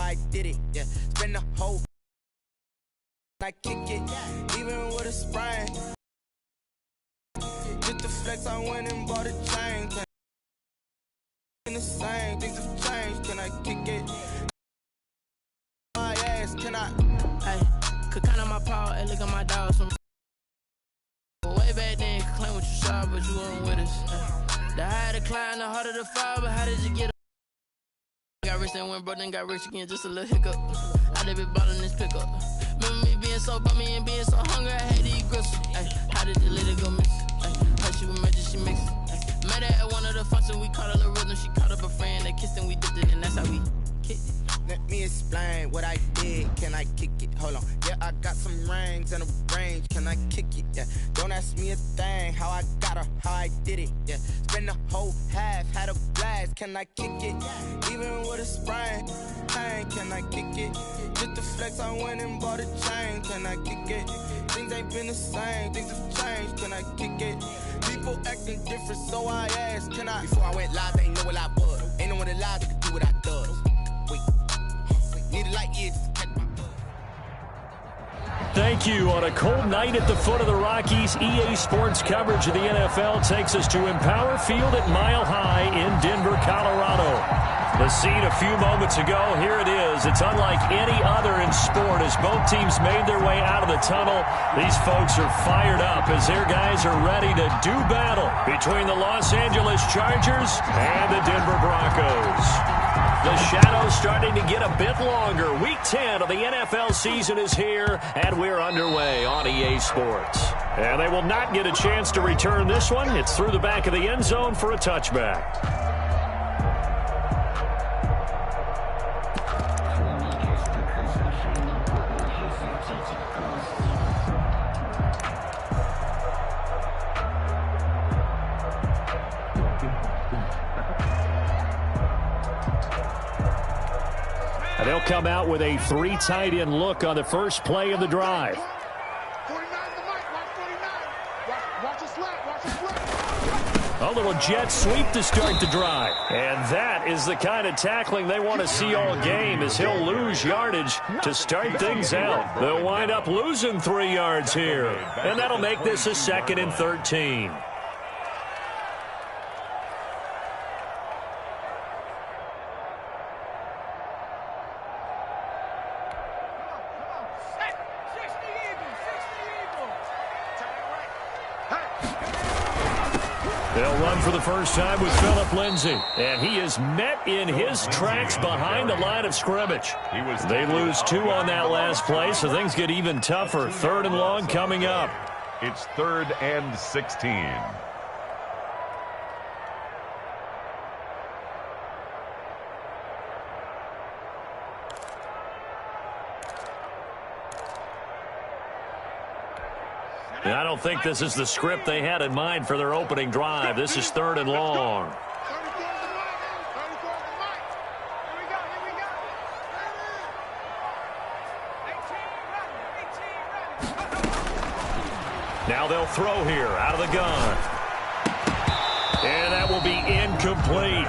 I did it, yeah. Spend the whole I kick it, even with a sprain. Just the flex, I went and bought a chain. In the same, things have changed. Can I kick it? My ass, can I? Hey, could count on my power, hey, look at my dogs from way back then. Could claim what you saw, but you weren't with us. The higher the climb, the harder the fall, but how did you get up? Got rich and went broke, then got rich again, just a little hiccup. I did be ballin' this pickup. Remember me being so bummy and being so hungry, I had to eat grits. Ay, how did the lady go miss? Ay, how she was magic, she mixed. Met her at one of the functions, we caught her the rhythm. She caught up a friend, they kissed and we dipped it, and that's how we kicked it. Let me explain what I did. Can I kick it? Hold on. Yeah, I got some rings and a range. Can I kick it? Yeah. Don't ask me a thing. How I got her, how I did it. Yeah. Spend the whole half, had a blast. Can I kick it? Even with a sprain. Hey, can I kick it? Just the flex, I went and bought a chain. Can I kick it? Things ain't been the same. Things have changed. Can I kick it? People acting different, so I asked, can I? Before I went live, they ain't know what I was. Ain't no one alive that could do what I does. Wait. Need a light year to catch my buzz. Thank you. On a cold night at the foot of the Rockies, EA Sports coverage of the NFL takes us to Empower Field at Mile High in Denver, Colorado. The scene a few moments ago, here it is. It's unlike any other in sport as both teams made their way out of the tunnel. These folks are fired up as their guys are ready to do battle between the Los Angeles Chargers and the Denver Broncos. The shadow's starting to get a bit longer. Week 10 of the NFL season is here, and we're underway on EA Sports. And they will not get a chance to return this one. It's through the back of the end zone for a touchback. They'll come out with a 3 tight end look on the first play of the drive. 49 the mic, watch 49. Watch his left, watch his left. A little jet sweep to start the drive. And that is the kind of tackling they want to see all game as he'll lose yardage to start things out. They'll wind up losing 3 yards here. And that'll make this a 2nd and 13. They'll run for the first time with Phillip Lindsay. And he is met in his tracks behind the line of scrimmage. They lose 2 on that last play, so things get even tougher. 3rd and long coming up. It's 3rd and 16. I don't think this is the script they had in mind for their opening drive. This is 3rd and long. Now they'll throw here out of the gun. And that will be incomplete.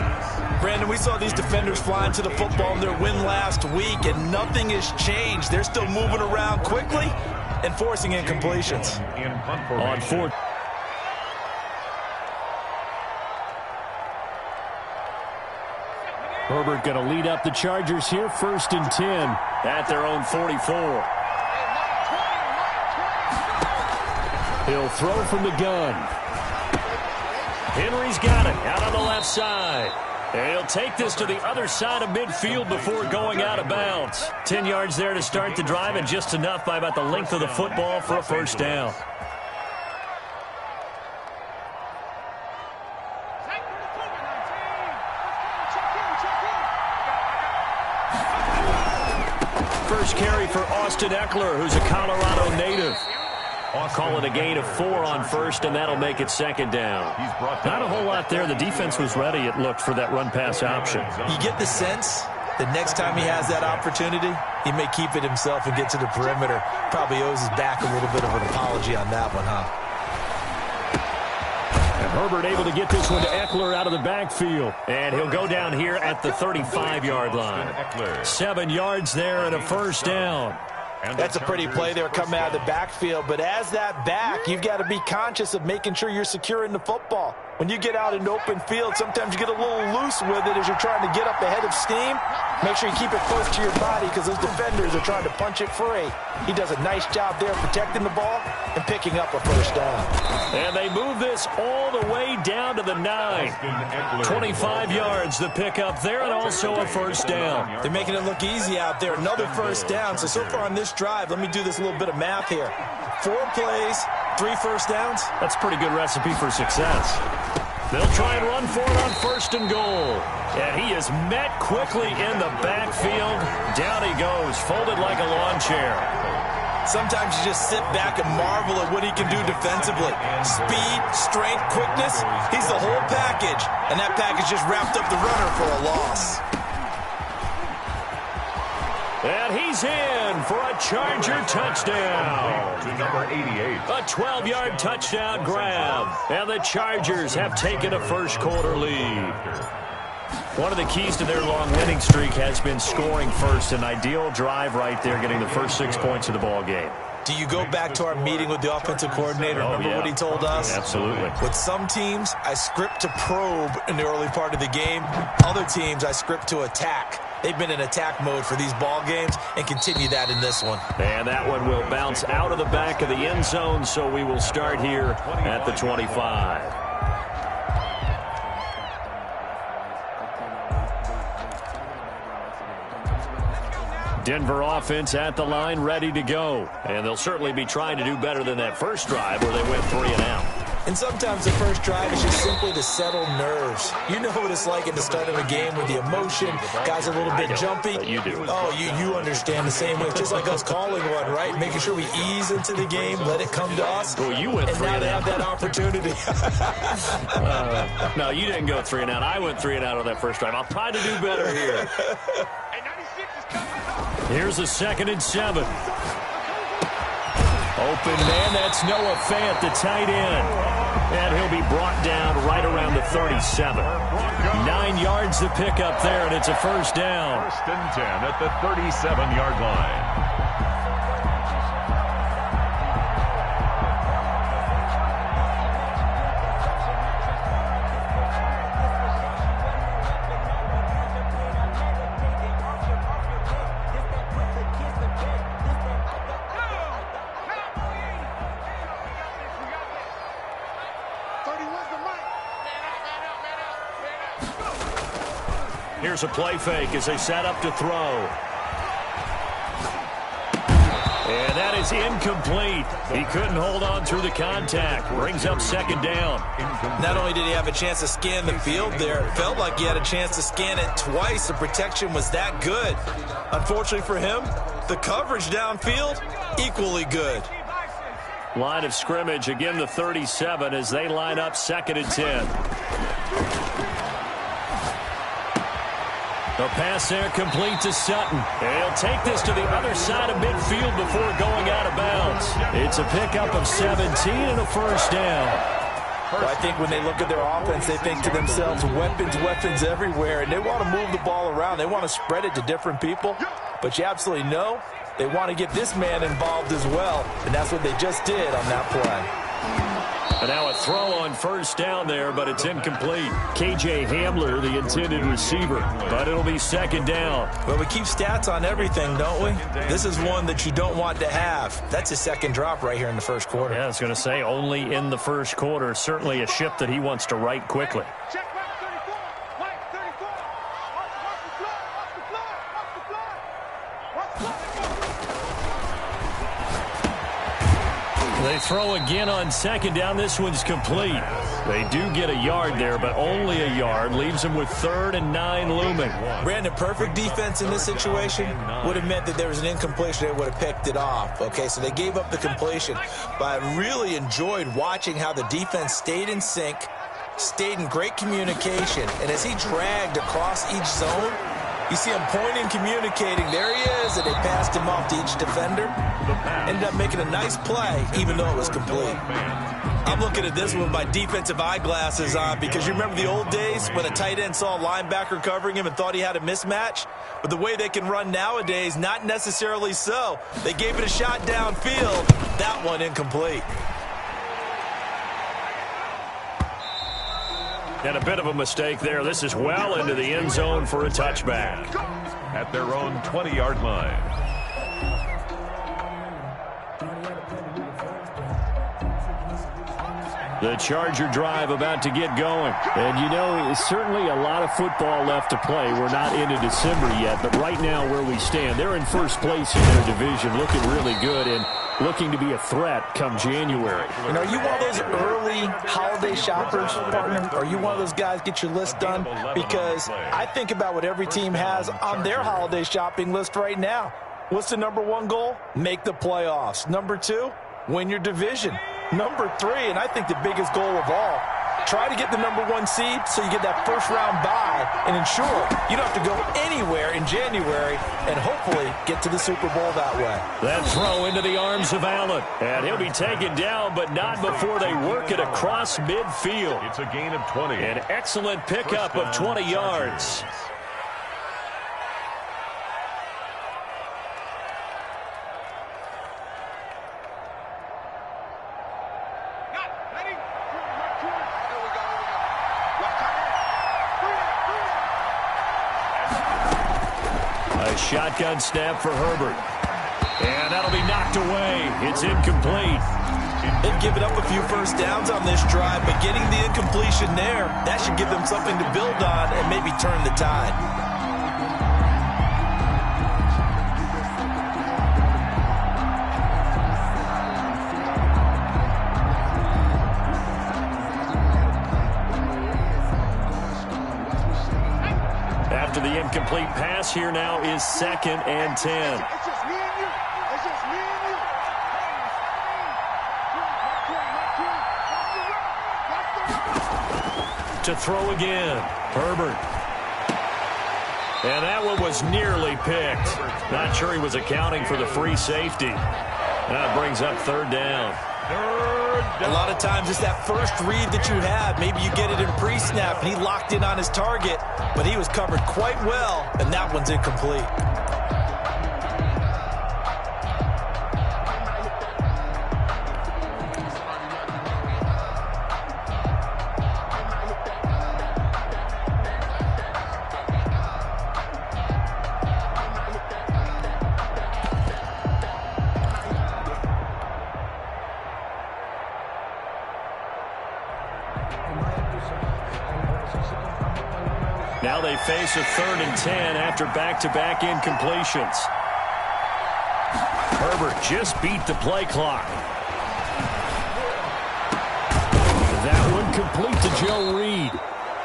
Brandon, we saw these defenders flying to the football in their win last week, and nothing has changed. They're still moving around quickly and forcing incompletions. On 4th. Herbert going to lead up the Chargers here, 1st and 10 at their own 44. He'll throw from the gun. Henry's got it out on the left side. And he'll take this to the other side of midfield before going out of bounds. 10 yards there to start the drive, and just enough by about the length of the football for a first down. First carry for Austin Eckler, who's a Colorado native. Call it a gain of 4 on first, and that'll make it 2nd down. Not a whole lot there. The defense was ready, it looked, for that run-pass option. You get the sense that next time he has that opportunity, he may keep it himself and get to the perimeter. Probably owes his back a little bit of an apology on that one, huh? Herbert able to get this one to Eckler out of the backfield. And he'll go down here at the 35-yard line. 7 yards there and a first down. That's a pretty play there coming out of the backfield. But as that back, you've got to be conscious of making sure you're securing the football. When you get out in open field, sometimes you get a little loose with it as you're trying to get up ahead of steam. Make sure you keep it close to your body because those defenders are trying to punch it free. He does a nice job there protecting the ball and picking up a first down. And they move this all the way down to the 9. 25 yards the pickup there and also a first down. They're making it look easy out there. Another first down. So far on this drive, let me do this little bit of math here. 4 plays, 3 first downs. That's a pretty good recipe for success. They'll try and run for it on first and goal. And he is met quickly in the backfield. Down he goes, folded like a lawn chair. Sometimes you just sit back and marvel at what he can do defensively. Speed, strength, quickness. He's the whole package. And that package just wrapped up the runner for a loss. And he's in for a Charger touchdown. To number 88. A 12-yard touchdown grab. And the Chargers have taken a first-quarter lead. One of the keys to their long winning streak has been scoring first. An ideal drive right there, getting the first 6 points of the ball game. Do you go back to our meeting with the offensive coordinator? Remember what he told us? Absolutely. With some teams, I script to probe in the early part of the game. Other teams, I script to attack. They've been in attack mode for these ball games and continue that in this one. And that one will bounce out of the back of the end zone, so we will start here at the 25. Denver offense at the line, ready to go. And they'll certainly be trying to do better than that first drive where they went 3 and out. And sometimes the first drive is just simply to settle nerves. You know what it's like at the start of a game with the emotion. Guys are a little bit jumpy. You do. Oh, you understand the same way. It's just like us calling one, right? Making sure we ease into the game, let it come to us. Well, you went 3 and out. And now they have that opportunity. No, you didn't go 3 and out. I went 3 and out on that first drive. I'll try to do better here. Here's a 2nd and 7. Open man, that's Noah Fant, the tight end. And he'll be brought down right around the 37. 9 yards to pick up there, and it's a first down. 1st and 10 at the 37-yard line. Here's a play fake as they set up to throw. And that is incomplete. He couldn't hold on through the contact. Brings up 2nd down. Not only did he have a chance to scan the field there, it felt like he had a chance to scan it twice. The protection was that good. Unfortunately for him, the coverage downfield, equally good. Line of scrimmage, again the 37 as they line up 2nd and 10. The pass there complete to Sutton. And he'll take this to the other side of midfield before going out of bounds. It's a pickup of 17 and a first down. Well, I think when they look at their offense, they think to themselves, weapons everywhere, and they want to move the ball around. They want to spread it to different people. But you absolutely know they want to get this man involved as well, and that's what they just did on that play. And now a throw on first down there, but it's incomplete. KJ Hamler, the intended receiver, but it'll be 2nd down. Well, we keep stats on everything, don't we? This is one that you don't want to have. That's his 2nd drop right here in the first quarter. Yeah, I was going to say only in the first quarter. Certainly a ship that he wants to right quickly. Check right 34. Right 34. Watch the flag. Watch the flag. Watch the flag. Watch the flag. They throw again on 2nd down. This one's complete. They do get a yard there, but only a yard. Leaves them with 3rd and 9 looming. Brandon, perfect defense in this situation would have meant that there was an incompletion. They would have picked it off. Okay, so they gave up the completion. But I really enjoyed watching how the defense stayed in sync, stayed in great communication. And as he dragged across each zone, you see him pointing, communicating. There he is, and they passed him off to each defender. Ended up making a nice play, even though it was complete. I'm looking at this with my defensive eyeglasses on because you remember the old days when a tight end saw a linebacker covering him and thought he had a mismatch? But the way they can run nowadays, not necessarily so. They gave it a shot downfield. That one incomplete. And a bit of a mistake there. This is well into the end zone for a touchback. At their own 20-yard line. The Charger drive about to get going. And, you know, certainly a lot of football left to play. We're not into December yet, but right now where we stand, they're in first place in their division, looking really good and looking to be a threat come January. And are you one of those early holiday shoppers, partner? Are you one of those guys get your list done? Because I think about what every team has on their holiday shopping list right now. What's the number one goal? Make the playoffs. Number two, win your division. Number three, and I think the biggest goal of all, try to get the number one seed so you get that first round bye and ensure you don't have to go anywhere in January and hopefully get to the Super Bowl that way. That throw into the arms of Allen. And he'll be taken down, but not before they work it across midfield. It's a gain of 20. An excellent pickup of 20 yards. Shotgun snap for Herbert. And that'll be knocked away. It's incomplete. They've given up a few first downs on this drive, but getting the incompletion there, that should give them something to build on and maybe turn the tide. After the incomplete pass, here now is 2nd and 10. It's just me and you. It's just me and you. To throw again, Herbert. And that one was nearly picked. Not sure he was accounting for the free safety. That brings up 3rd down. A lot of times it's that first read that you have. Maybe you get it in pre-snap, and he locked in on his target, but he was covered quite well, and that one's incomplete. Now they face a 3rd and 10 after back-to-back incompletions. Herbert just beat the play clock. That one complete to Joe Reed.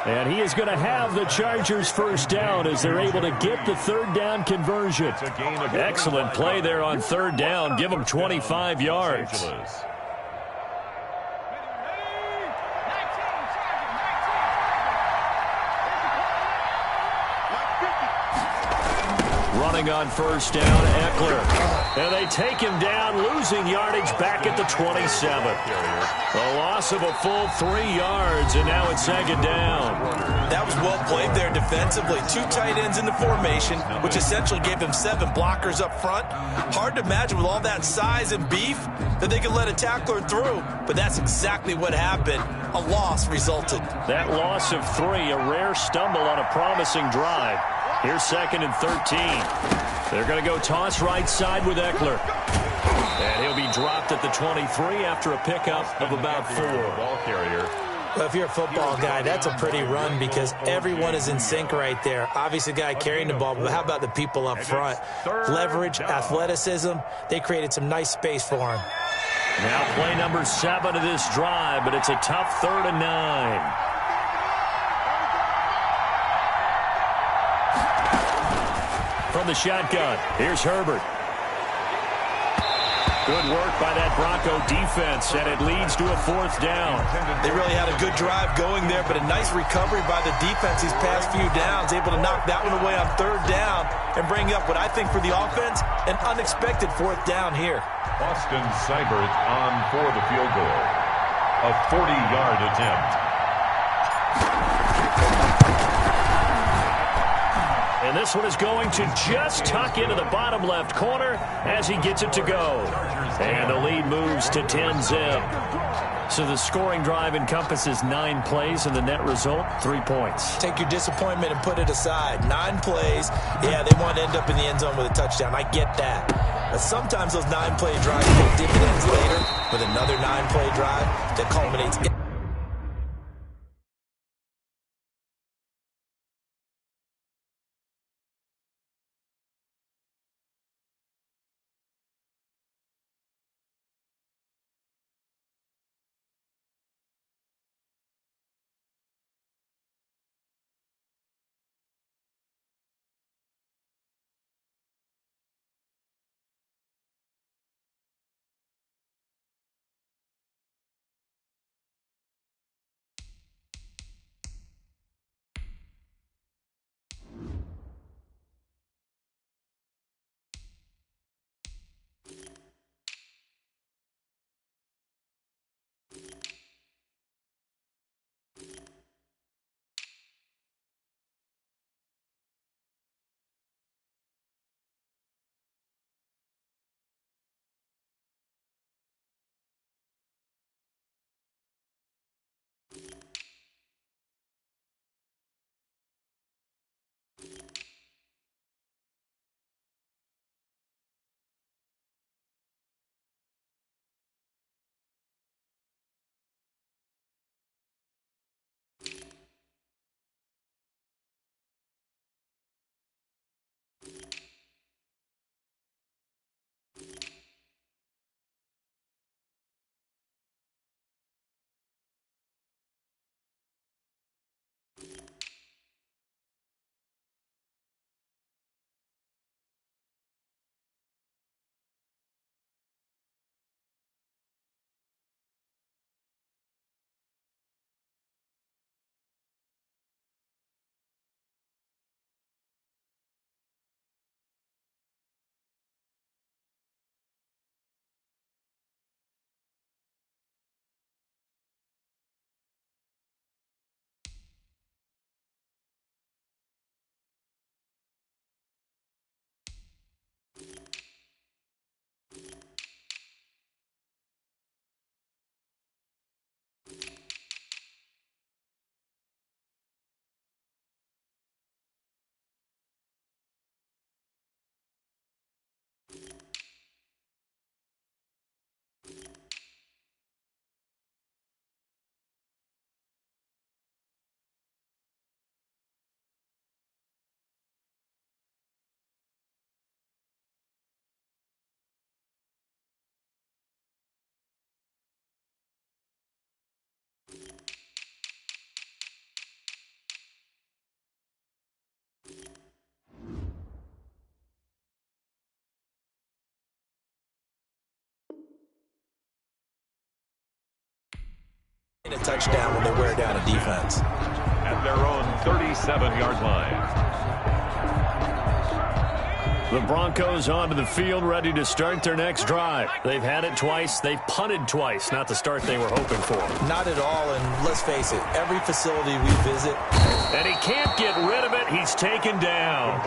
And he is going to have the Chargers first down as they're able to get the 3rd down conversion. Excellent play there on 3rd down. Give them 25 yards. Running on first down, Eckler. And they take him down, losing yardage back at the 27. A loss of a full 3 yards, and now it's 2nd down. That was well played there defensively. 2 tight ends in the formation, which essentially gave them 7 blockers up front. Hard to imagine with all that size and beef that they could let a tackler through, but that's exactly what happened. A loss resulted. That loss of 3, a rare stumble on a promising drive. Here's 2nd and 13. They're going to go toss right side with Eckler. And he'll be dropped at the 23 after a pickup of about 4. Ball carrier. Well, if you're a football guy, that's a pretty run because everyone is in sync right there. Obviously, the guy carrying the ball, but how about the people up front? Leverage, athleticism. They created some nice space for him. Now play number 7 of this drive, but it's a tough 3rd and 9. From the shotgun, here's Herbert. Good work by that Bronco defense, and it leads to a 4th down. They really had a good drive going there, but a nice recovery by the defense these past few downs, able to knock that one away on 3rd down and bring up what I think for the offense, an unexpected 4th down here. Austin Seibert on for the field goal. A 40-yard attempt. And this one is going to just tuck into the bottom left corner as he gets it to go. And the lead moves to 10-zip. So the scoring drive encompasses 9 plays, and the net result, 3 points. Take your disappointment and put it aside. 9 plays. Yeah, they want to end up in the end zone with a touchdown. I get that. But sometimes those 9-play drives pay dividends later with another 9-play drive that culminates in. A touchdown when they wear down a defense. At their own 37-yard line. The Broncos onto the field, ready to start their next drive. They've had it twice. They've punted twice. Not the start they were hoping for. Not at all, and let's face it, every facility we visit. And he can't get rid of it. He's taken down.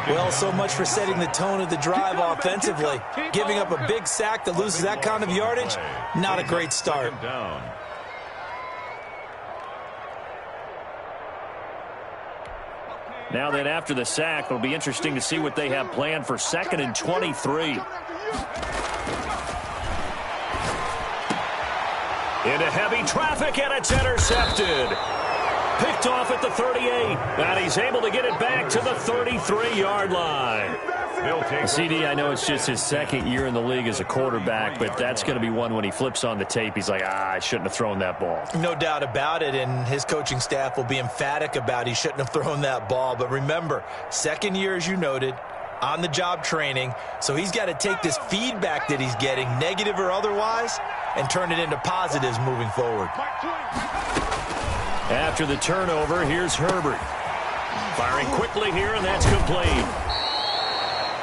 Well, so much for setting the tone of the drive offensively. Giving up a big sack that loses that kind of yardage, not a great start. Now then, after the sack, it'll be interesting to see what they have planned for 2nd and 23. Into heavy traffic, and it's intercepted. Picked off at the 38, and he's able to get it back to the 33-yard line. CD, I know it's just his 2nd year in the league as a quarterback, but that's going to be one when he flips on the tape. He's like, I shouldn't have thrown that ball. No doubt about it, and his coaching staff will be emphatic about he shouldn't have thrown that ball. But remember, 2nd year, as you noted, on-the-job training, so he's got to take this feedback that he's getting, negative or otherwise, and turn it into positives moving forward. After the turnover, here's Herbert. Firing quickly here, and that's complete.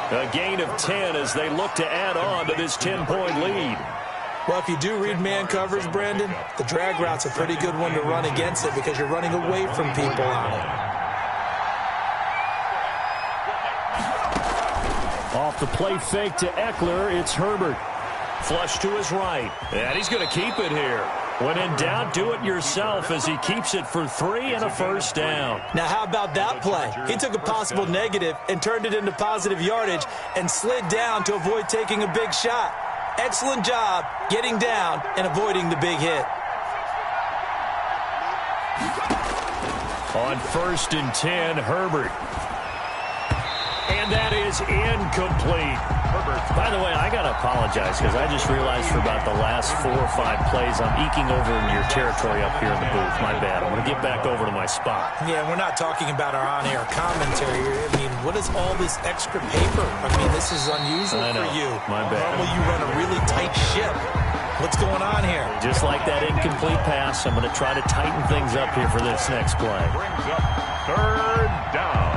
A gain of 10 as they look to add on to this 10-point lead. Well, if you do read man coverage, Brandon, the drag route's a pretty good one to run against it because you're running away from people on it. Off the play fake to Eckler, it's Herbert. Flush to his right, and he's going to keep it here. When in doubt, do it yourself as he keeps it for 3 and a first down. Now, how about that play? He took a possible negative and turned it into positive yardage and slid down to avoid taking a big shot. Excellent job getting down and avoiding the big hit. On 1st and 10, Herbert. And that is incomplete. By the way, I got to apologize because I just realized for about the last 4 or 5 plays, I'm eking over in your territory up here in the booth. My bad. I'm going to get back over to my spot. Yeah, we're not talking about our on-air commentary. I mean, what is all this extra paper? I mean, this is unusual for you. My bad. Normally you run a really tight ship. What's going on here? Just like that incomplete pass, I'm going to try to tighten things up here for this next play. Brings up 3rd down.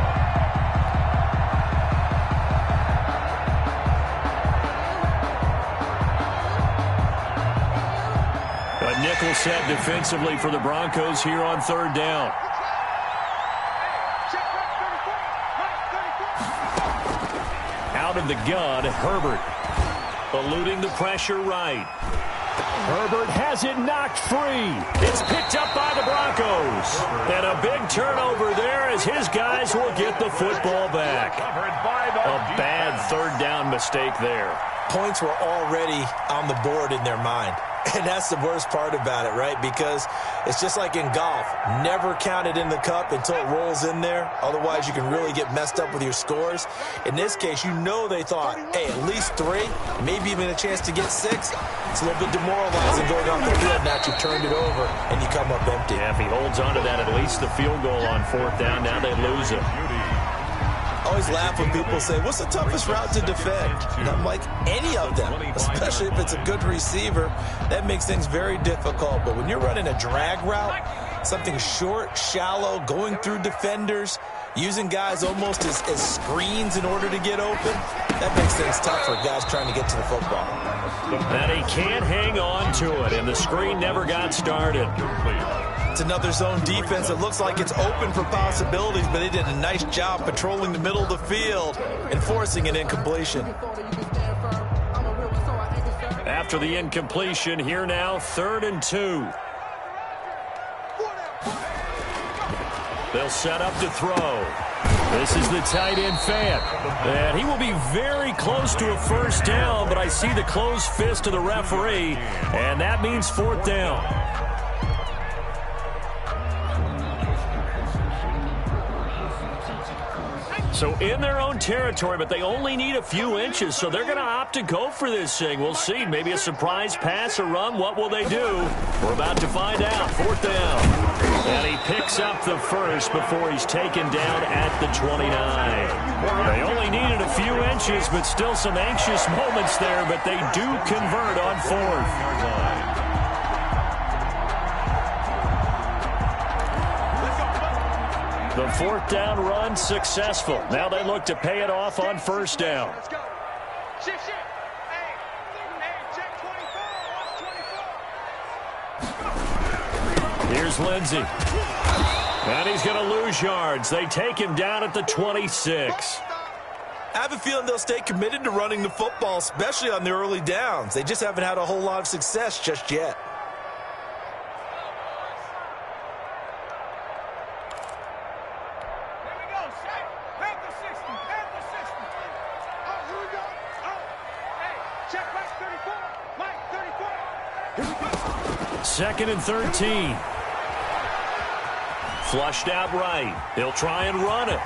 A nickel set defensively for the Broncos here on 3rd down. Out of the gun, Herbert. Eluding the pressure right. Herbert has it knocked free. It's picked up by the Broncos. And a big turnover there as his guys will get the football back. A bad 3rd down mistake there. Points were already on the board in their mind. And that's the worst part about it, right? Because it's just like in golf. Never count it in the cup until it rolls in there. Otherwise, you can really get messed up with your scores. In this case, you know they thought, hey, at least 3, maybe even a chance to get 6. It's a little bit demoralizing going off the field. Now you turned it over, and you come up empty. Yeah, if he holds on to that, at least the field goal on 4th down. Now they lose it. I always laugh when people say, what's the toughest route to defend? And I'm like, any of them, especially if it's a good receiver. That makes things very difficult. But when you're running a drag route, something short, shallow, going through defenders, using guys almost as screens in order to get open, that makes things tough for guys trying to get to the football. And he can't hang on to it, and the screen never got started. It's another zone defense that looks like it's open for possibilities, but they did a nice job patrolling the middle of the field and forcing an incompletion. After the incompletion, here now, 3rd and 2. They'll set up to throw. This is the tight end Fant. And he will be very close to a first down, but I see the closed fist of the referee, and that means 4th down. So in their own territory, but they only need a few inches, so they're going to opt to go for this thing. We'll see. Maybe a surprise pass or run. What will they do? We're about to find out. 4th down. And he picks up the first before he's taken down at the 29. They only needed a few inches, but still some anxious moments there, but they do convert on 4th. The 4th down run successful. Now they look to pay it off on 1st down. Let's go. Shift. Hey, check 24. Here's Lindsey. And he's going to lose yards. They take him down at the 26. I have a feeling they'll stay committed to running the football, especially on the early downs. They just haven't had a whole lot of success just yet. Second and 13. Flushed out right. He'll try and run it.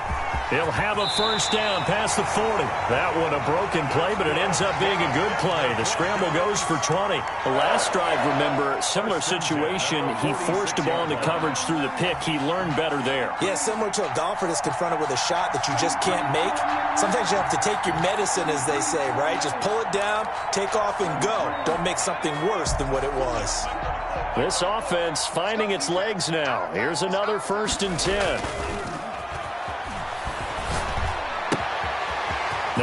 He'll have a first down past the 40. That one a broken play, but it ends up being a good play. The scramble goes for 20. The last drive, remember, similar situation. He forced a ball into coverage through the pick. He learned better there. Yeah, similar to a golfer that's confronted with a shot that you just can't make. Sometimes you have to take your medicine, as they say, right? Just pull it down, take off, and go. Don't make something worse than what it was. This offense finding its legs now. Here's another 1st and 10.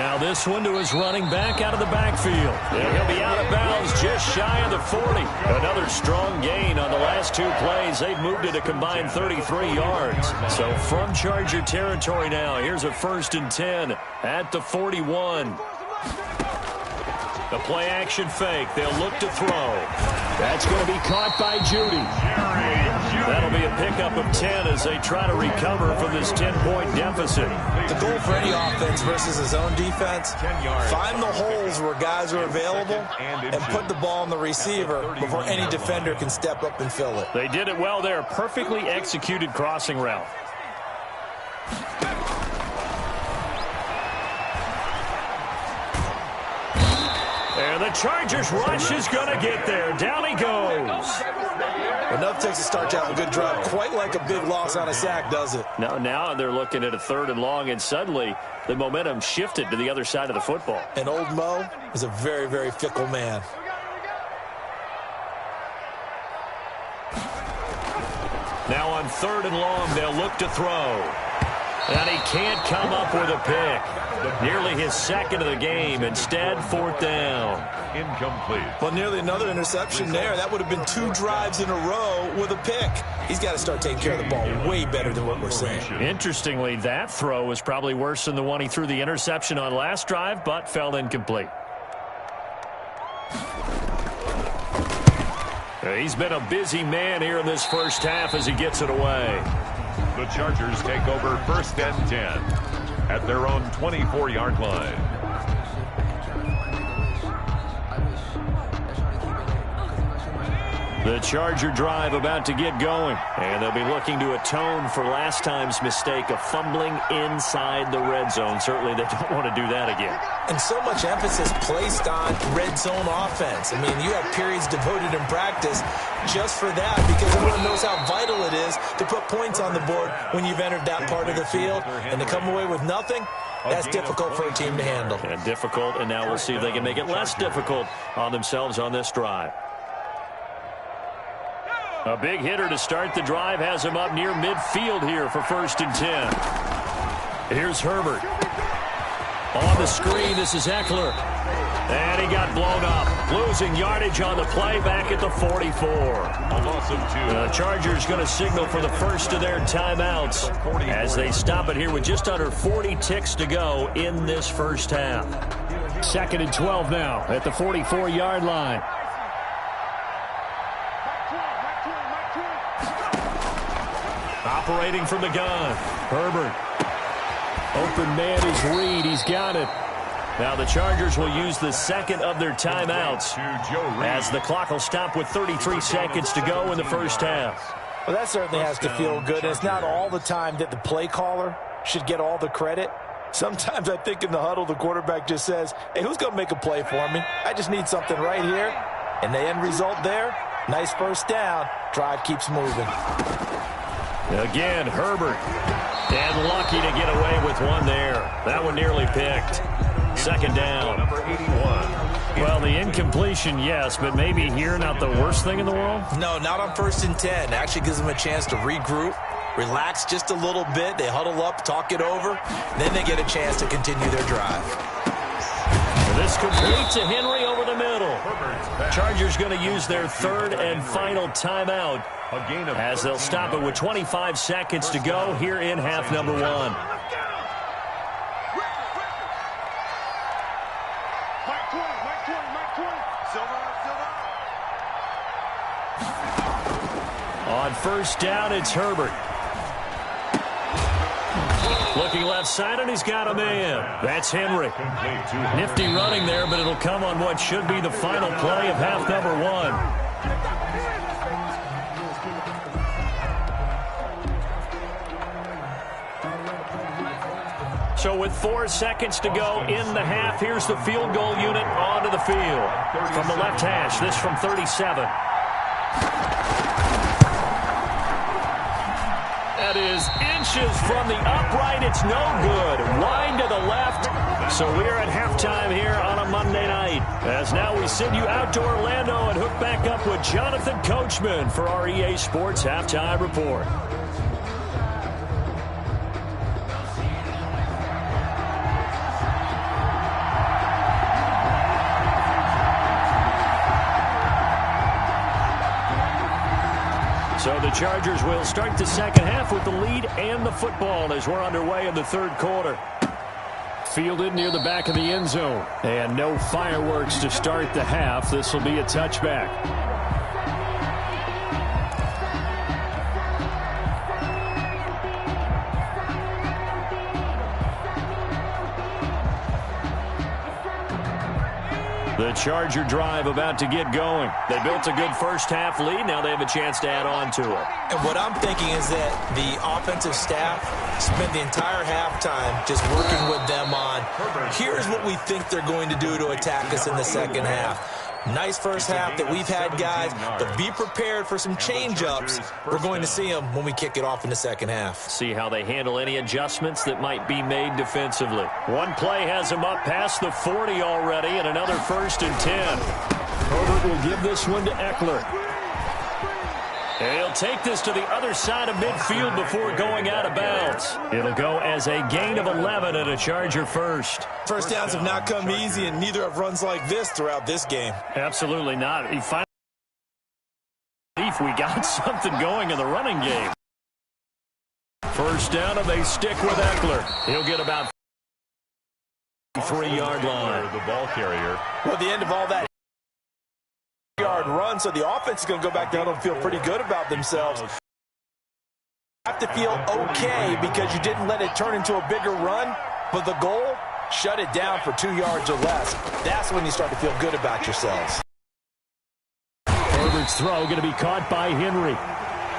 Now this one to his running back out of the backfield. And he'll be out of bounds just shy of the 40. Another strong gain on the last two plays. They've moved it a combined 33 yards. So from Charger territory now, here's a 1st and 10 at the 41. The play action fake. They'll look to throw. That's going to be caught by Judy. That'll be a pickup of 10 as they try to recover from this 10-point deficit. The goal for any offense versus his own defense, find the holes where guys are available and put the ball on the receiver before any defender can step up and fill it. They did it well there. Perfectly executed crossing route. And the Chargers rush is going to get there. Down he goes. Enough takes to start out a good drive. Quite like a big loss on a sack, does it? Now they're looking at a 3rd and long, and suddenly the momentum shifted to the other side of the football. And old Mo is a very, very fickle man. Now on 3rd and long, they'll look to throw. And he can't come up with a pick. Nearly his 2nd of the game. Instead, 4th down. Incomplete. Well, nearly another interception there. That would have been 2 drives in a row with a pick. He's got to start taking care of the ball way better than what we're seeing. Interestingly, that throw was probably worse than the one he threw the interception on last drive, but fell incomplete. He's been a busy man here in this first half as he gets it away. The Chargers take over 1st and 10 at their own 24-yard line. The Charger drive about to get going, and they'll be looking to atone for last time's mistake of fumbling inside the red zone. Certainly they don't want to do that again. And so much emphasis placed on red zone offense. I mean, you have periods devoted in practice just for that because everyone knows how vital it is to put points on the board when you've entered that part of the field. And to come away with nothing, that's difficult for a team to handle. And difficult, and now we'll see if they can make it less difficult on themselves on this drive. A big hitter to start the drive has him up near midfield here for 1st and 10. Here's Herbert. On the screen, this is Eckler. And he got blown up. Losing yardage on the play back at the 44. A loss of 2. The Chargers going to signal for the first of their timeouts as they stop it here with just under 40 ticks to go in this first half. 2nd and 12 now at the 44-yard line. Operating from the gun. Herbert. Open man is Reed. He's got it. Now the Chargers will use the 2nd of their timeouts as the clock will stop with 33 seconds to go in the first half. Well, that certainly has to feel good. And it's not all the time that the play caller should get all the credit. Sometimes I think in the huddle, the quarterback just says, hey, who's going to make a play for me? I just need something right here. And the end result there, nice 1st down. Drive keeps moving. Again, Herbert. And lucky to get away with one there. That one nearly picked. 2nd down. Number 81. Well, the incompletion, yes, but maybe here not the worst thing in the world? No, not on 1st and 10. It actually gives them a chance to regroup, relax just a little bit. They huddle up, talk it over. Then they get a chance to continue their drive. This completes to Henry over the middle. Chargers going to use their 3rd and final timeout as they'll stop it with 25 seconds to go here in half number 1. On 1st down, it's Herbert. Looking left side, and he's got a man. That's Henry. Nifty running there, but it'll come on what should be the final play of half number 1. So with 4 seconds to go in the half, here's the field goal unit onto the field. From the left hash, this from 37. That is inches from the upright. It's no good. Wide to the left. So we're at halftime here on a Monday night. As now we send you out to Orlando and hook back up with Jonathan Coachman for our EA Sports Halftime Report. So the Chargers will start the second half with the lead and the football as we're underway in the third quarter. Fielded near the back of the end zone. And no fireworks to start the half. This will be a touchback. The Charger drive about to get going. They built a good first half lead. Now they have a chance to add on to it. And what I'm thinking is that the offensive staff spent the entire halftime just working with them on, here's what we think they're going to do to attack us in the second half. Nice first half that we've had, guys, but be prepared for some change-ups. We're going to see them when we kick it off in the second half. See how they handle any adjustments that might be made defensively. One play has them up past the 40 already, and another 1st and 10. Herbert will give this one to Eckler. And he'll take this to the other side of midfield before going out of bounds. It'll go as a gain of 11 and a Charger first. First downs have not come easy, and neither have runs like this throughout this game. Absolutely not. He finally, we got something going in the running game. First down, and they stick with Eckler. He'll get about 3-yard line. The ball carrier. Well, at the end of all that yard run, so the offense is going to go back down and feel pretty good about themselves. Have to feel okay because you didn't let it turn into a bigger run, but the goal, shut it down for 2 yards or less. That's when you start to feel good about yourselves. Herbert's throw going to be caught by Henry.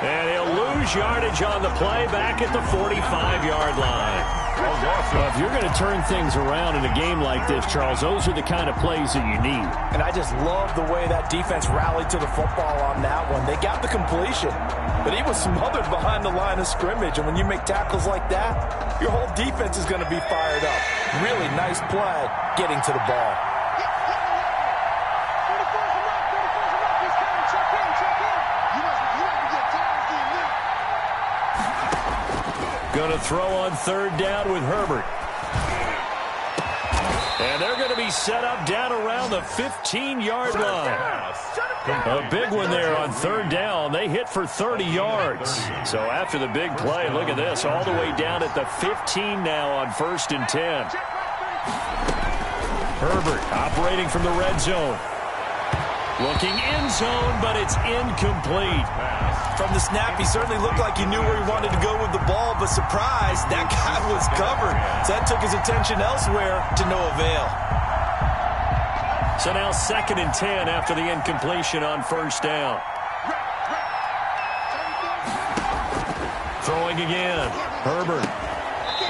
And he'll lose yardage on the play back at the 45-yard line. Well, if you're going to turn things around in a game like this, Charles, those are the kind of plays that you need. And I just love the way that defense rallied to the football on that one. They got the completion, but he was smothered behind the line of scrimmage. And when you make tackles like that, your whole defense is going to be fired up. Really nice play getting to the ball. Going to throw on 3rd down with Herbert. And they're going to be set up down around the 15-yard line. A big one there on 3rd down. They hit for 30 yards. So after the big play, look at this, all the way down at the 15 now on 1st and 10. Herbert operating from the red zone. Looking end zone, but it's incomplete. From the snap, he certainly looked like he knew where he wanted to go with the ball, but surprise, that guy was covered. So that took his attention elsewhere to no avail. So now 2nd and 10 after the incompletion on 1st down. Throwing again, Herbert.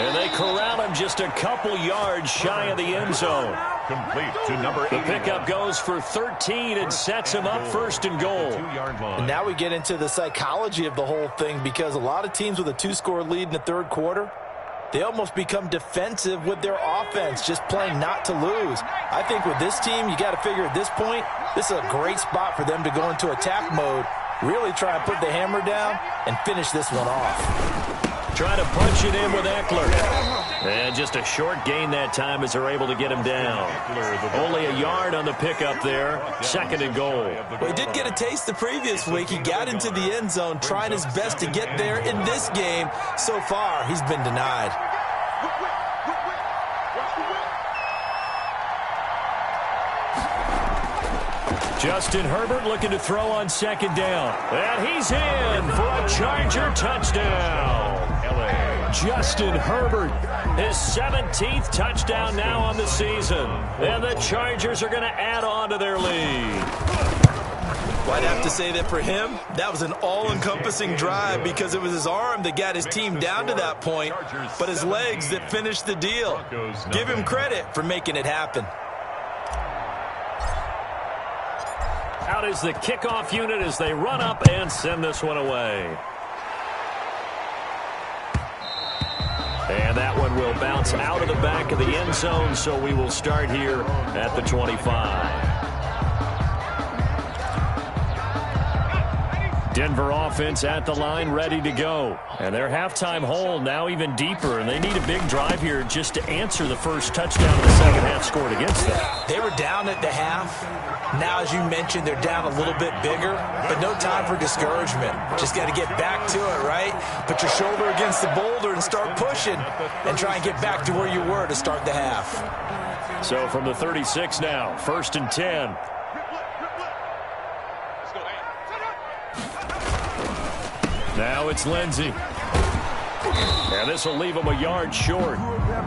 And they corral him just a couple yards shy of the end zone. Complete to number 8. The pickup goes for 13 and sets him up 1st and goal. And now we get into the psychology of the whole thing, because a lot of teams with a 2-score lead in the 3rd quarter, they almost become defensive with their offense, just playing not to lose. I think with this team, you got to figure at this point, this is a great spot for them to go into attack mode, really try and put the hammer down and finish this one off. Trying to punch it in with Eckler. And just a short gain that time as they're able to get him down. Only a yard on the pickup there. 2nd and goal. Well, he did get a taste the previous week. He got into the end zone, trying his best to get there in this game. So far, he's been denied. Justin Herbert looking to throw on 2nd down. And he's in for a Charger touchdown. Justin Herbert, his 17th touchdown now on the season. And the Chargers are going to add on to their lead. Well, I'd have to say that for him, that was an all-encompassing drive, because it was his arm that got his team down to that point, but his legs that finished the deal. Give him credit for making it happen. Out is the kickoff unit as they run up and send this one away. And that one will bounce out of the back of the end zone, so we will start here at the 25. Denver offense at the line, ready to go. And their halftime hole now even deeper, and they need a big drive here just to answer the first touchdown of the second half scored against them. They were down at the half. Now, as you mentioned, they're down a little bit bigger, but no time for discouragement. Just got to get back to it, right? Put your shoulder against the boulder and start pushing and try and get back to where you were to start the half. So from the 36 now, 1st and 10. Now it's Lindsey. And this will leave him a yard short.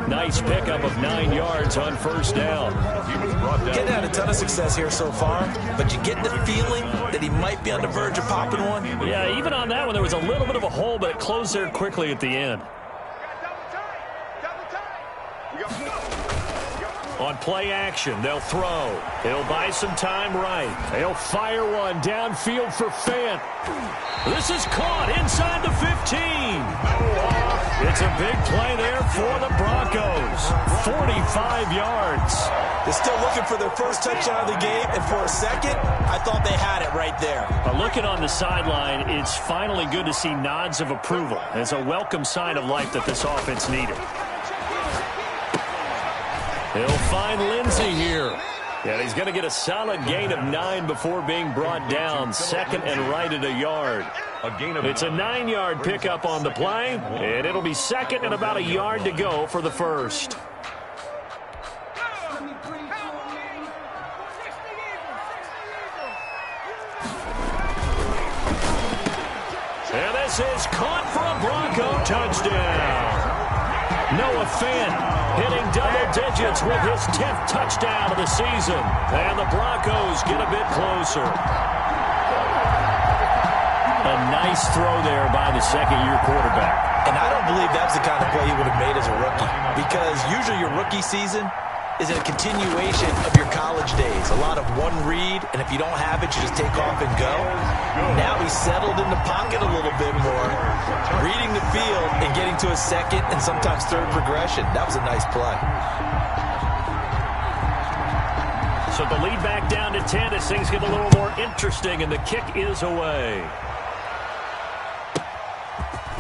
Nice pickup of 9 yards on first down. Getting had a ton of success here so far, but you get the feeling that he might be on the verge of popping one. Yeah, even on that one, there was a little bit of a hole, but it closed there quickly at the end. On play action, they'll throw. He'll buy some time right. He'll fire one downfield for Fant. This is caught inside the 15. It's a big play there for the Broncos. 45 yards. They're still looking for their first touchdown of the game, and for a second, I thought they had it right there. Looking on the sideline, it's finally good to see nods of approval. It's a welcome sign of life that this offense needed. He'll find Lindsey here. And he's going to get a solid gain of 9 before being brought down. 2nd and right at a yard. It's a 9-yard pickup on the play, and it'll be 2nd and about a yard to go for the first. And this is caught for a Bronco touchdown. Noah Fant hitting double digits with his 10th touchdown of the season. And the Broncos get a bit closer. A nice throw there by the second-year quarterback. And I don't believe that's the kind of play he would have made as a rookie, because usually your rookie season is a continuation of your college days. A lot of one read, and if you don't have it, you just take off and go. Now he's settled in the pocket a little bit more, reading the field and getting to a second and sometimes third progression. That was a nice play. So the lead back down to 10 as things get a little more interesting, and the kick is away.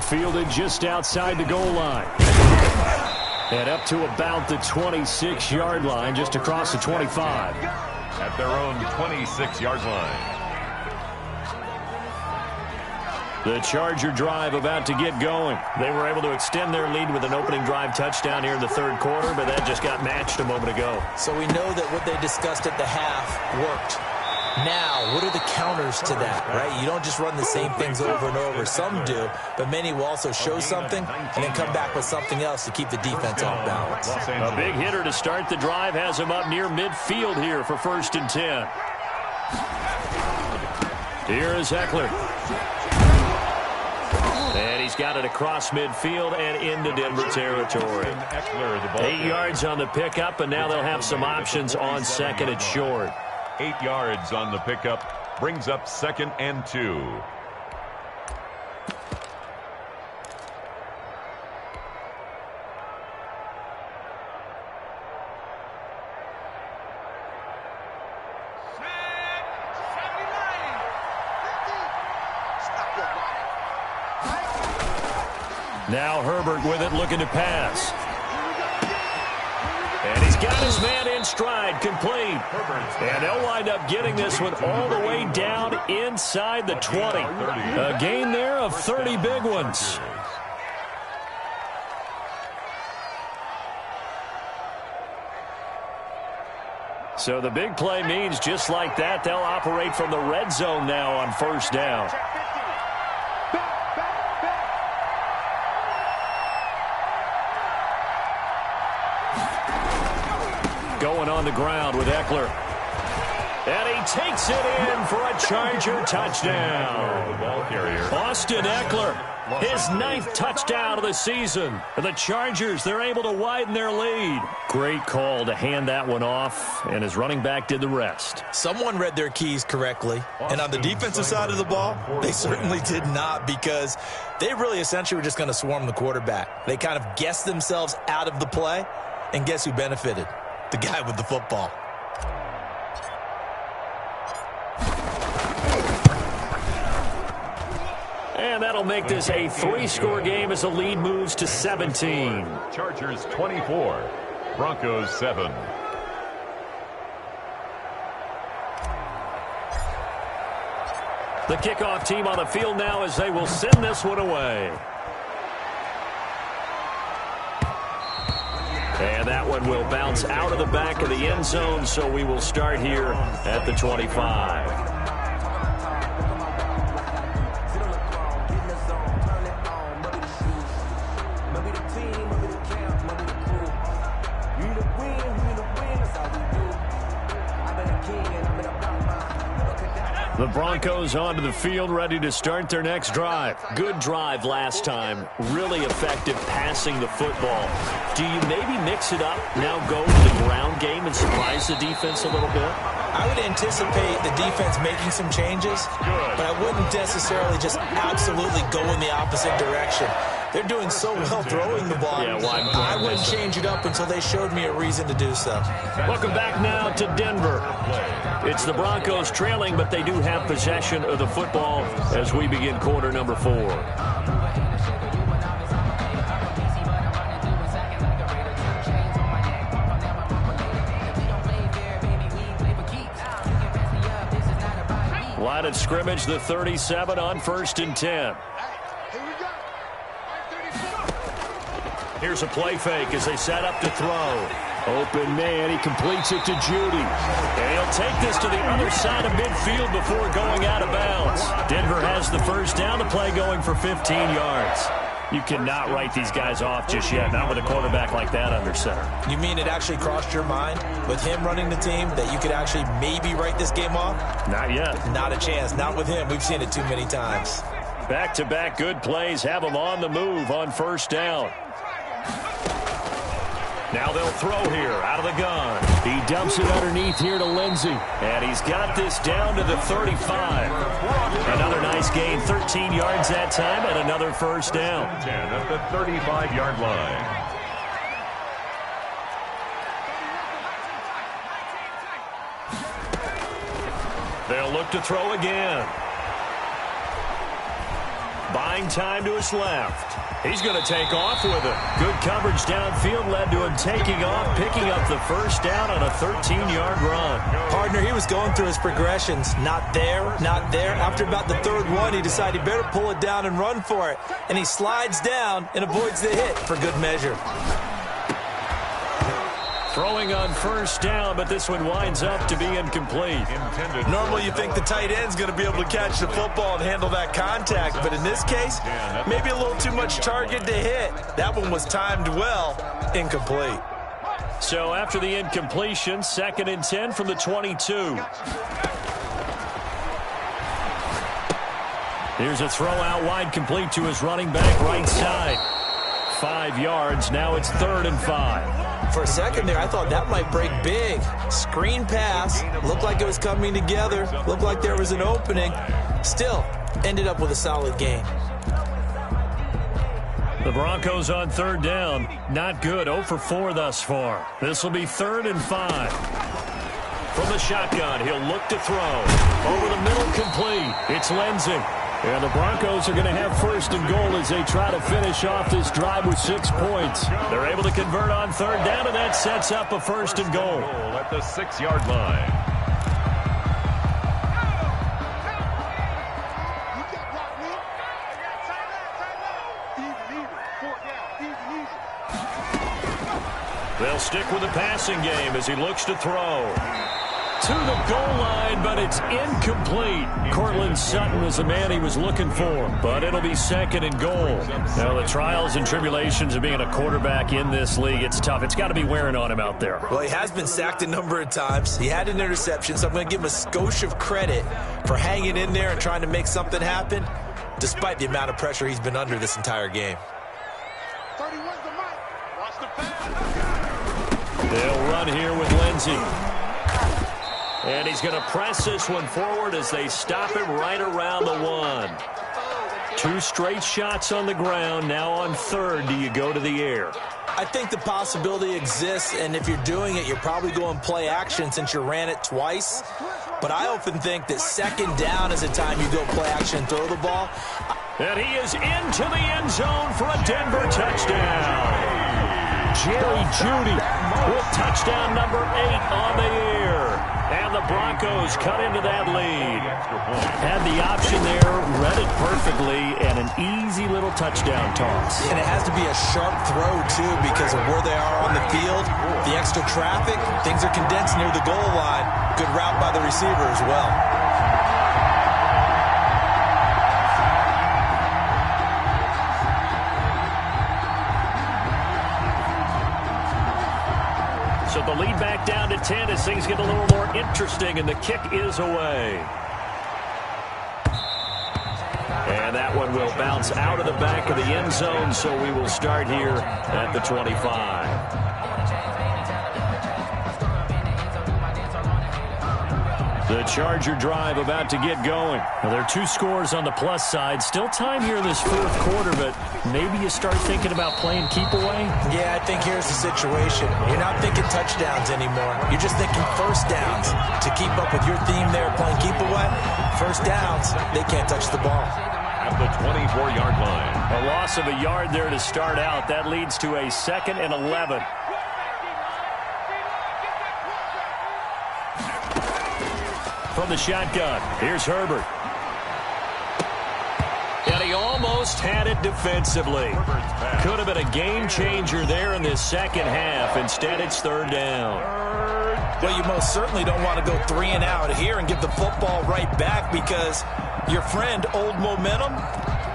Fielded just outside the goal line. And up to about the 26-yard line, just across the 25. At their own 26-yard line. The Charger drive about to get going. They were able to extend their lead with an opening drive touchdown here in the third quarter, but that just got matched a moment ago. So we know that what they discussed at the half worked. Now, what are the counters to that, right? You don't just run the same things over and over. Some do, but many will also show something and then come back with something else to keep the defense off balance. A big hitter to start the drive has him up near midfield here for 1st and 10. Here is Eckler. And he's got it across midfield and into Denver territory. 8 yards on the pickup, and now they'll have some options on 2nd and short. 8 yards on the pickup, brings up 2nd and 2. Now Herbert with it, looking to pass. And he's got his man in stride, complete. And they'll wind up getting this one all the way down inside the 20. A gain there of 30 big ones. So the big play means just like that, they'll operate from the red zone now on 1st down. Going on the ground with Eckler. And he takes it in for a Charger touchdown. Austin Eckler, his 9th touchdown of the season. And the Chargers, they're able to widen their lead. Great call to hand that one off, and his running back did the rest. Someone read their keys correctly, and on the defensive side of the ball, they certainly did not, because they really essentially were just going to swarm the quarterback. They kind of guessed themselves out of the play, and guess who benefited? The guy with the football. And that'll make this a 3-score game as the lead moves to 17. Chargers 24, Broncos 7. The kickoff team on the field now as they will send this one away. And that one will bounce out of the back of the end zone, so we will start here at the 25. The Broncos onto the field, ready to start their next drive. Good drive last time. Really effective passing the football. Do you maybe mix it up, now go to the ground game and surprise the defense a little bit? I would anticipate the defense making some changes, but I wouldn't necessarily just absolutely go in the opposite direction. They're doing so well throwing the ball. Yeah, well, I wouldn't change it up until they showed me a reason to do so. Welcome back now to Denver. It's the Broncos trailing, but they do have possession of the football as we begin quarter number 4. Line of scrimmage, the 37 on 1st and 10. Here's a play fake as they set up to throw. Open man, he completes it to Judy. And he'll take this to the other side of midfield before going out of bounds. Denver has the first down, the play going for 15 yards. You cannot write these guys off just yet, not with a quarterback like that under center. You mean it actually crossed your mind with him running the team that you could actually maybe write this game off? Not yet. Not a chance. Not with him. We've seen it too many times. Back-to-back good plays have them on the move on first down. Now they'll throw here out of the gun. He dumps it underneath here to Lindsey. And he's got this down to the 35. Another nice gain, 13 yards that time, and another first down. 10 at the 35-yard line. They'll look to throw again. Buying time to his left. He's going to take off with it. Good coverage downfield led to him taking off, picking up the first down on a 13-yard run. Partner, he was going through his progressions. Not there, not there. After about the third one, he decided he better pull it down and run for it. And he slides down and avoids the hit for good measure. Throwing on first down, but this one winds up to be incomplete. Normally you think the tight end's going to be able to catch the football and handle that contact, but in this case, maybe a little too much target to hit. That one was timed well. Incomplete. So after the incompletion, 2nd and 10 from the 22. Here's a throw out wide, complete to his running back right side. 5 yards. Now it's 3rd and 5. For a second there, I thought that might break big. Screen pass. Looked like it was coming together. Looked like there was an opening. Still, ended up with a solid gain. The Broncos on 3rd down. Not good. 0 for 4 thus far. This will be 3rd and 5. From the shotgun, he'll look to throw. Over the middle, complete. It's Lindsey. And the Broncos are going to have 1st and goal as they try to finish off this drive with 6 points. They're able to convert on 3rd down, and that sets up a 1st and goal. At the 6-yard line. They'll stick with the passing game as he looks to throw. To the goal line, but it's incomplete. Cortland Sutton is the man he was looking for, but it'll be 2nd and goal. Now, the trials and tribulations of being a quarterback in this league, it's tough. It's got to be wearing on him out there. Well, he has been sacked a number of times. He had an interception, so I'm going to give him a skosh of credit for hanging in there and trying to make something happen, despite the amount of pressure he's been under this entire game. They'll run here with Lindsey. And he's going to press this one forward as they stop him right around the 1. 2 straight shots on the ground. Now on 3rd, do you go to the air? I think the possibility exists, and if you're doing it, you're probably going play action since you ran it twice. But I often think that 2nd down is the time you go play action and throw the ball. And he is into the end zone for a Denver touchdown. Jerry Jeudy with touchdown number 8 on the year. And the Broncos cut into that lead. Had the option there, read it perfectly, and an easy little touchdown toss. And it has to be a sharp throw, too, because of where they are on the field. The extra traffic, things are condensed near the goal line. Good route by the receiver as well. So the lead back down to 10 as things get a little more interesting, and the kick is away. And that one will bounce out of the back of the end zone, so we will start here at the 25. The Charger drive about to get going. Well, there are 2 scores on the plus side. Still time here in this fourth quarter, but maybe you start thinking about playing keep away? Yeah, I think here's the situation. You're not thinking touchdowns anymore. You're just thinking first downs. To keep up with your theme there, playing keep away, first downs, they can't touch the ball. At the 24-yard line. A loss of a yard there to start out. That leads to a 2nd and 11. From the shotgun, here's Herbert. And he almost had it defensively. Could have been a game changer there in this second half. Instead, it's 3rd down. Well, you most certainly don't want to go 3 and out here and give the football right back, because your friend, Old Momentum,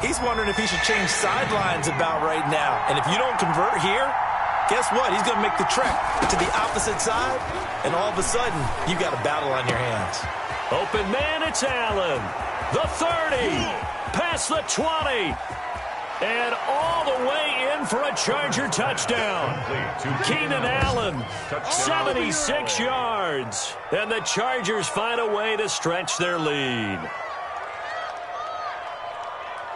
he's wondering if he should change sidelines about right now. And if you don't convert here, guess what? He's going to make the trek to the opposite side, and all of a sudden, you've got a battle on your hands. Open man, it's Allen. The 30, past the 20, and all the way in for a Charger touchdown. Keenan Allen, 76 yards. And the Chargers find a way to stretch their lead.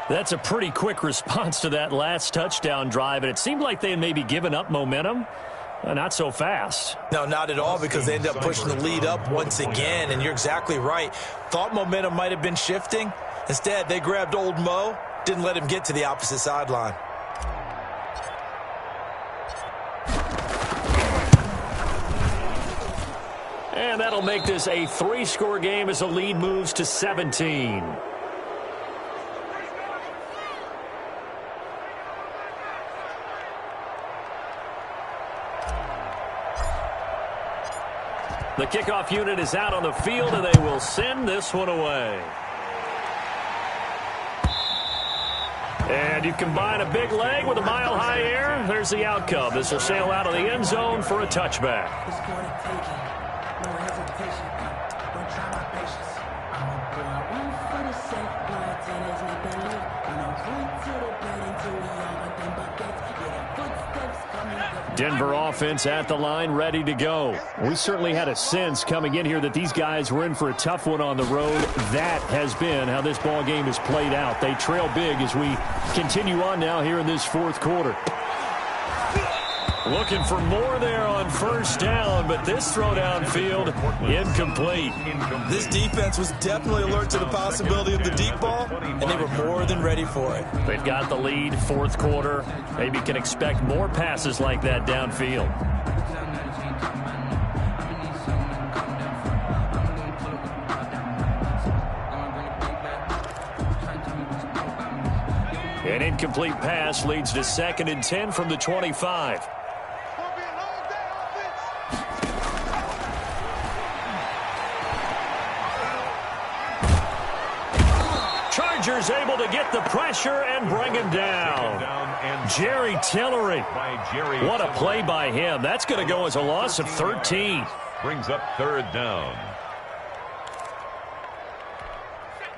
That's a pretty quick response to that last touchdown drive, and it seemed like they had maybe given up momentum. Not so fast. No, not at all, because they end up pushing the lead up once again, and you're exactly right. Thought momentum might have been shifting. Instead, they grabbed Old Mo, didn't let him get to the opposite sideline. And that'll make this a 3-score game as the lead moves to 17. The kickoff unit is out on the field, and they will send this one away. And you combine a big leg with a mile-high air, there's the outcome. This will sail out of the end zone for a touchback. Denver offense at the line, ready to go. We certainly had a sense coming in here that these guys were in for a tough one on the road. That has been how this ball game has played out. They trail big as we continue on now here in this fourth quarter. Looking for more there on first down, but this throw downfield incomplete. This defense was definitely alert to the possibility of the deep ball, and they were more than ready for it. They've got the lead, fourth quarter. Maybe can expect more passes like that downfield. An incomplete pass leads to 2nd and 10 from the 25. Chargers able to get the pressure and bring him down. Jerry Tillery. What a play by him. That's going to go as a loss of 13. Brings up 3rd down.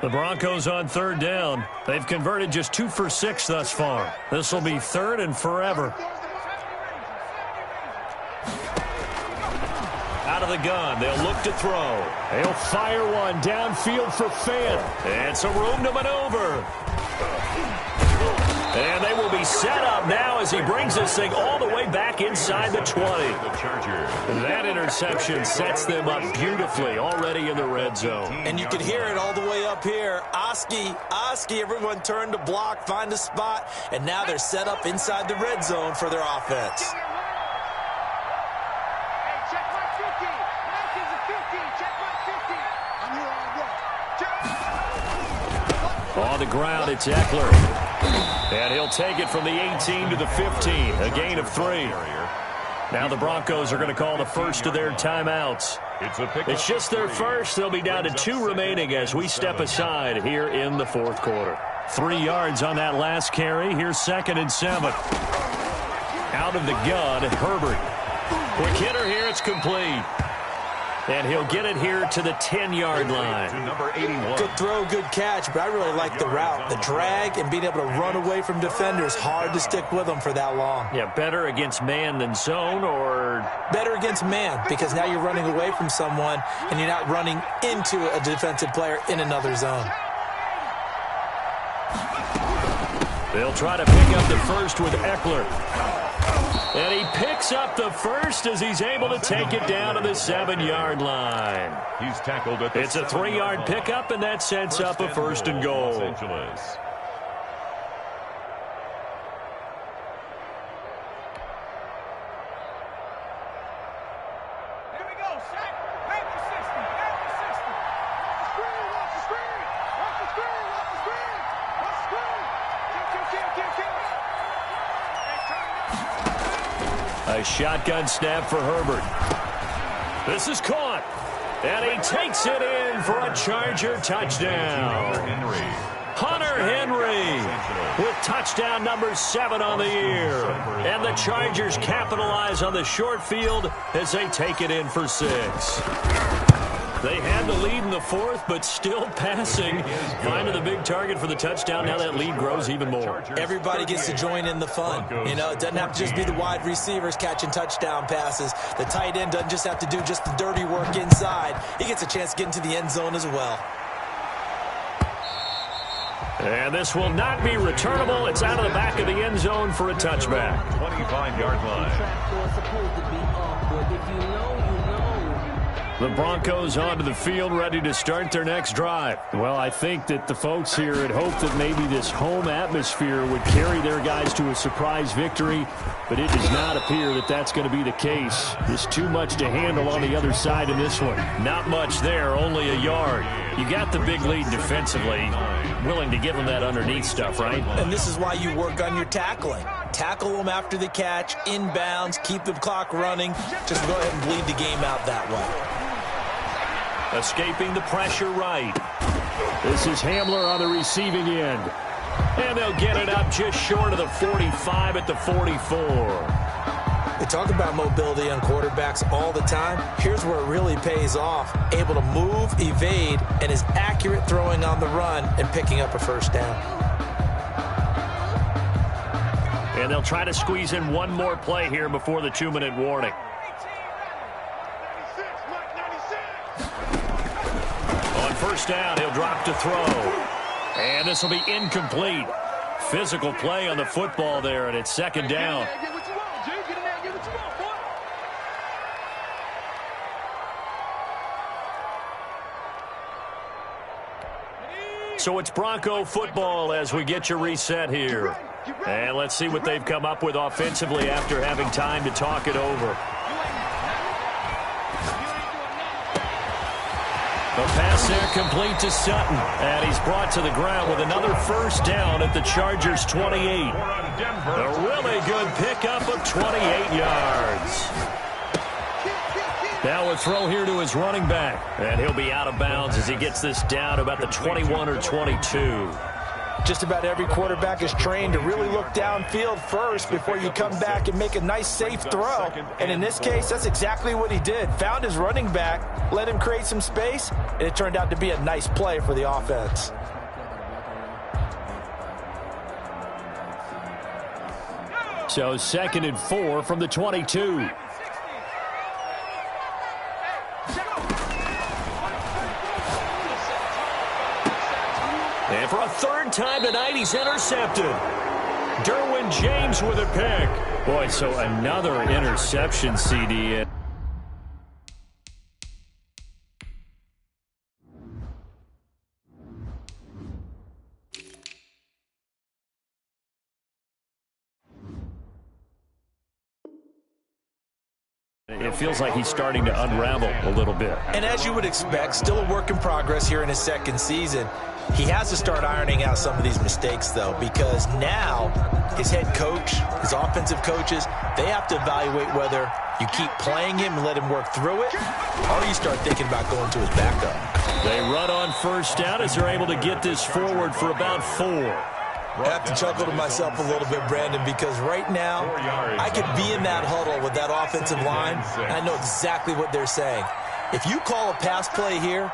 The Broncos on 3rd down. They've converted just 2 for 6 thus far. This will be 3rd and forever. Out of the gun, they'll look to throw. They'll fire one downfield for Fant. And some room to maneuver. And they will be set up now as he brings this thing all the way back inside the 20. That interception sets them up beautifully already in the red zone. And you could hear it all the way up here. Oski, everyone turned to block, find a spot, and now they're set up inside the red zone for their offense. On the ground, it's Eckler. And he'll take it from the 18 to the 15, a gain of 3. Now the Broncos are going to call the first of their timeouts. It's just their first. They'll be down to 2 remaining as we step aside here in the fourth quarter. 3 yards on that last carry. Here's 2nd and 7. Out of the gun, Herbert. Quick hitter here. It's complete. And he'll get it here to the 10-yard line. To number 81. Good throw, good catch, but I really like the route. The drag and being able to run away from defenders, hard to stick with them for that long. Yeah, better against man than zone, or? Better against man, because now you're running away from someone and you're not running into a defensive player in another zone. They'll try to pick up the first with Eckler. And he picks up the first as he's able to take it down to the 7-yard line. He's tackled at the It's a 3-yard pickup, and that sets up a first and goal. Los Angeles. Here we go, Shaq. Back to 60. Back to 60. Watch the screen. Watch the screen. Watch the screen. Watch the screen. Watch the screen. Kill. A shotgun snap for Herbert. This is caught. And he takes it in for a Charger touchdown. Hunter Henry with touchdown number 7 on the year. And the Chargers capitalize on the short field as they take it in for 6. They had the lead in the fourth, but still passing. Finding the big target for the touchdown. Now that lead grows even more. Everybody gets to join in the fun. You know, it doesn't have to just be the wide receivers catching touchdown passes. The tight end doesn't just have to do just the dirty work inside. He gets a chance to get into the end zone as well. And this will not be returnable. It's out of the back of the end zone for a touchback. 25-yard line. The Broncos onto the field, ready to start their next drive. Well, I think that the folks here had hoped that maybe this home atmosphere would carry their guys to a surprise victory, but it does not appear that that's going to be the case. There's too much to handle on the other side in this one. Not much there, only a yard. You got the big lead defensively. Willing to give them that underneath stuff, right? And this is why you work on your tackling. Tackle them after the catch, inbounds, keep the clock running. Just go ahead and bleed the game out that way. Escaping the pressure right. This is Hamler on the receiving end. And they'll get it up just short of the 45 at the 44. They talk about mobility on quarterbacks all the time. Here's where it really pays off. Able to move, evade, and is accurate throwing on the run and picking up a first down. And they'll try to squeeze in one more play here before the 2-minute warning. On first down, he'll drop to throw. And this will be incomplete. Physical play on the football there, and it's 2nd down. So it's Bronco football as we get you reset here. And let's see what they've come up with offensively after having time to talk it over. The pass there complete to Sutton. And he's brought to the ground with another first down at the Chargers' 28. A really good pickup of 28 yards. Now a throw here to his running back. And he'll be out of bounds as he gets this down about the 21 or 22. Just about every quarterback is trained to really look downfield first before you come back and make a nice, safe throw. And in this case, that's exactly what he did. Found his running back, let him create some space, and it turned out to be a nice play for the offense. So 2nd and 4 from the 22. And for a third time tonight, he's intercepted. Derwin James with a pick. Boy, so another interception, CD. It feels like he's starting to unravel a little bit. And as you would expect, still a work in progress here in his second season. He has to start ironing out some of these mistakes, though, because now his head coach, his offensive coaches, they have to evaluate whether you keep playing him and let him work through it, or you start thinking about going to his backup. They run on first down as they're able to get this forward for about 4. I have to chuckle to myself a little bit, Brandon, because right now I could be in that huddle with that offensive line, and I know exactly what they're saying. If you call a pass play here,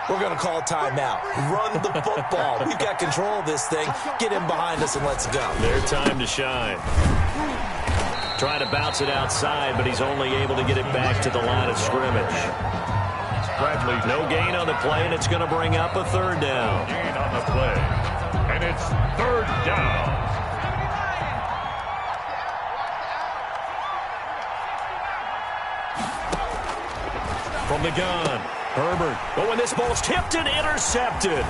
we're going to call a timeout. Run the football. We've got control of this thing. Get him behind us and let's go. Their time to shine. Trying to bounce it outside, but he's only able to get it back to the line of scrimmage. Bradley, no gain on the play, and it's going to bring up a third down. Gain on the play. And it's third down. From the gun, Herbert. Oh, and this ball's tipped and intercepted.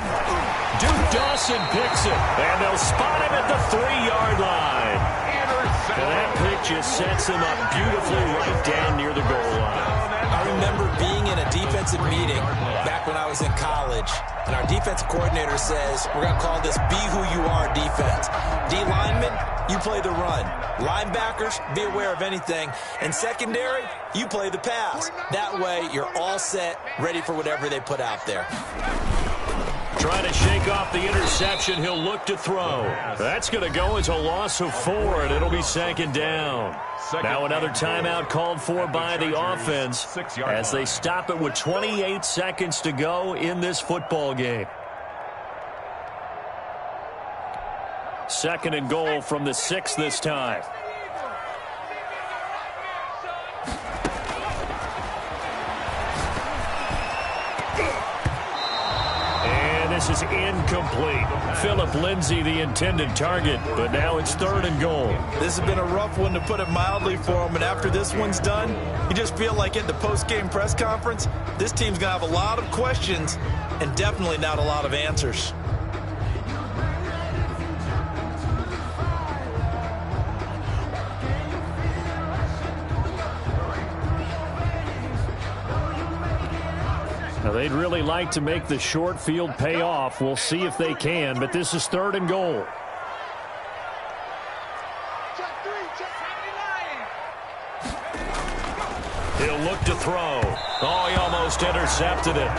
Duke Dawson picks it, and they'll spot him at the 3-yard line. And that pick just sets him up beautifully right down near the goal line. I remember being in a defensive meeting back when I was in college, and our defensive coordinator says, we're going to call this Be Who You Are defense. D linemen, you play the run. Linebackers, be aware of anything. And secondary, you play the pass. That way, you're all set, ready for whatever they put out there. Trying to shake off the interception, he'll look to throw. That's going to go as a loss of 4, and it'll be second down. Now another timeout called for by the offense as they stop it with 28 seconds to go in this football game. Second and goal from the 6 this time. This is incomplete. Phillip Lindsay, the intended target, but now it's third and goal. This has been a rough one, to put it mildly, for him, and after this one's done, you just feel like at the post-game press conference, this team's going to have a lot of questions and definitely not a lot of answers. Now, they'd really like to make the short field pay off. We'll see if they can, but this is third and goal. He'll look to throw. Oh, he almost intercepted it.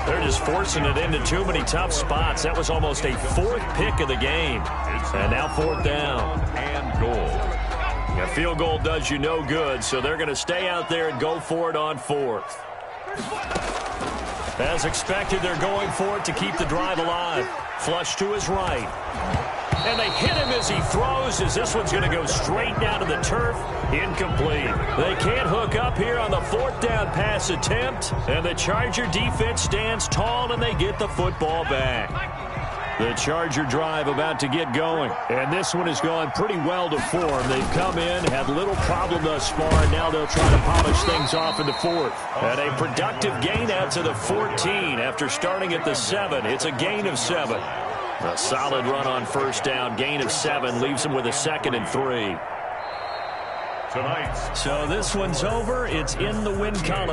They're just forcing it into too many tough spots. That was almost a 4th pick of the game. And now 4th down. And goal. A field goal does you no good, so they're going to stay out there and go for it on 4th. As expected, they're going for it to keep the drive alive. Flush to his right. And they hit him as he throws, as this one's going to go straight down to the turf. Incomplete. They can't hook up here on the 4th down pass attempt. And the Charger defense stands tall, and they get the football back. The Charger drive about to get going. And this one has gone pretty well to form. They've come in, had little problem thus far, and now they'll try to polish things off in the 4th. And a productive gain out to the 14 after starting at the 7. It's a gain of 7. A solid run on first down. Gain of 7 leaves them with a 2nd and 3. Tonight. So this one's over. It's in the win column.